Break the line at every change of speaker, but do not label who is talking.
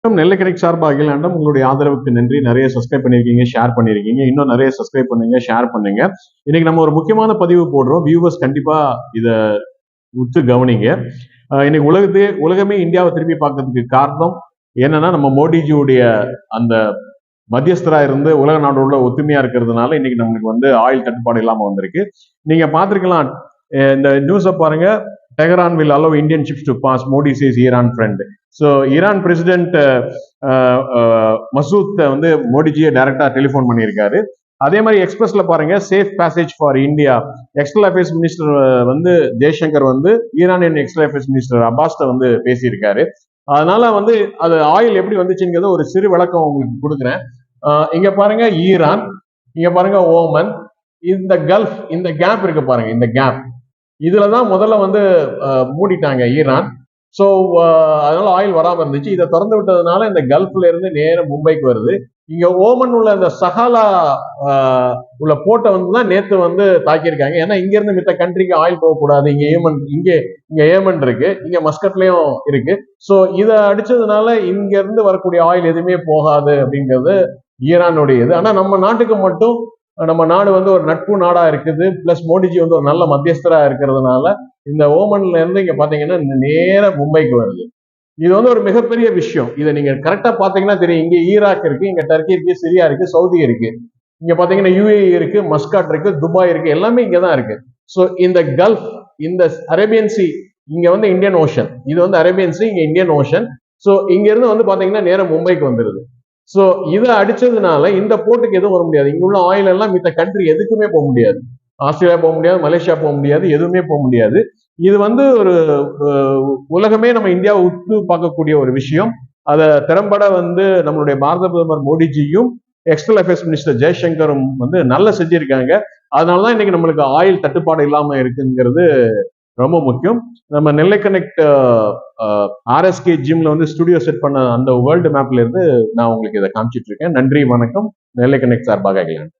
நெல்லை connect சார்பாக அகிலாண்டம் உங்களுடைய ஆதரவுக்கு நன்றி. நிறைய சப்ஸ்கிரைப் பண்ணிருக்கீங்க, ஷேர் பண்ணிருக்கீங்க. இன்னும் நிறைய சப்ஸ்கிரைப் பண்ணுங்க, ஷேர் பண்ணுங்க. இன்னைக்கு நம்ம ஒரு முக்கியமான பதிவு போடுறோம். வியூவர்ஸ் கண்டிப்பா இத உத்து கவனிங்க. இன்னைக்கு உலகமே இந்தியாவை திரும்பி பார்க்கறதுக்கு காரணம் என்னன்னா, நம்ம மோடிஜியுடைய அந்த மத்தியஸ்தரா இருந்து உலக நாடோட ஒத்துமையா இருக்கிறதுனால இன்னைக்கு நம்மளுக்கு ஆயில் தட்டுப்பாடு இல்லாம வந்திருக்கு. நீங்க பார்த்திருக்கலாம், இந்த நியூஸை பாருங்க. Tehran will allow Indian ships to pass. Modi says Iran friend. So Iran president Masood மோடிஜியை டைரக்டா டெலிபோன் பண்ணியிருக்காரு. அதே மாதிரி எக்ஸ்பிரஸ்ல பாருங்க, safe passage for India. External affairs minister Jaishankar Iranian external affairs minister அப்பாஸ்ட பேசியிருக்காரு. அதனால அது ஆயில் எப்படி வந்துச்சுங்கிறது ஒரு சிறு விளக்கம் உங்களுக்கு கொடுக்குறேன். இங்க பாருங்க ஈரான், இங்க பாருங்க ஓமன், இந்த கல்ஃப், இந்த கேப் இருக்கு பாருங்க. இந்த கேப் இதுலதான் முதல்ல மூடிட்டாங்க ஈரான். ஸோ அதனால ஆயில் வராம இருந்துச்சு. இதை திறந்து விட்டதுனால இந்த கல்ஃப்ல இருந்து நேரம் மும்பைக்கு வருது. இங்க ஓமன் உள்ள இந்த சஹாலா உள்ள போர்ட்டை தான் நேத்து தாக்கியிருக்காங்க. ஏன்னா இங்க இருந்து மித்த கண்ட்ரிக்கு ஆயில் போகக்கூடாது. இங்க ஏமன் இருக்கு, இங்க மஸ்கட்லயும் இருக்கு. ஸோ இதை அடிச்சதுனால இங்க இருந்து வரக்கூடிய ஆயில் எதுவுமே போகாது அப்படிங்கிறது ஈரானுடையது. ஆனா நம்ம நாட்டுக்கு மட்டும், நம்ம நாடு ஒரு நட்பு நாடா இருக்குது. பிளஸ் மோடிஜி ஒரு நல்ல மத்தியஸ்தரா இருக்கிறதுனால இந்த ஓமன்ல இருந்து இங்க பாத்தீங்கன்னா நேர மும்பைக்கு வருது. இது ஒரு மிகப்பெரிய விஷயம். இதை நீங்க கரெக்டா பாத்தீங்கன்னா தெரியும். இங்க ஈராக் இருக்கு, இங்க டர்க்கி இருக்கு, சிரியா இருக்கு, சவுதி இருக்கு, இங்க பாத்தீங்கன்னா யுஏஇ இருக்கு, மஸ்காட் இருக்கு, துபாய் இருக்கு, எல்லாமே இங்கதான் இருக்கு. ஸோ இந்த கல்ஃப், இந்த அரேபியன் சி, இங்க இந்தியன் ஓஷன், இது அரேபியன் சி, இங்க இந்தியன் ஓஷன். ஸோ இங்க இருந்து பாத்தீங்கன்னா நேரம் மும்பைக்கு வந்துருது. ஸோ இதை அடிச்சதுனால இந்த போர்ட்டுக்கு எதுவும் வர முடியாது. இங்க உள்ள ஆயில் எல்லாம் மித்த கண்ட்ரி எதுக்குமே போக முடியாது. ஆஸ்திரேலியா போக முடியாது, மலேசியா போக முடியாது, எதுவுமே போக முடியாது. இது ஒரு உலகமே நம்ம இந்தியாவை உத்து பார்க்கக்கூடிய ஒரு விஷயம். அதை திறம்பட நம்மளுடைய பாரத பிரதமர் மோடிஜியும் எக்ஸ்டர்னல் அஃபேர்ஸ் மினிஸ்டர் ஜெய்சங்கரும் நல்லா செஞ்சிருக்காங்க. அதனாலதான் இன்னைக்கு நம்மளுக்கு ஆயில் தட்டுப்பாடு இல்லாம இருக்குங்கிறது ரொம்ப முக்கியம். நம்ம நெல்லை கனெக்ட் ஆர்எஸ்கே ஜிம்ல ஸ்டுடியோ செட் பண்ண அந்த வேர்ல்டு மேப்ல இருந்து நான் உங்களுக்கு இதை காமிச்சிட்டு இருக்கேன். நன்றி, வணக்கம். நெல்லை கனெக்ட் சார்பாக அகிலான்.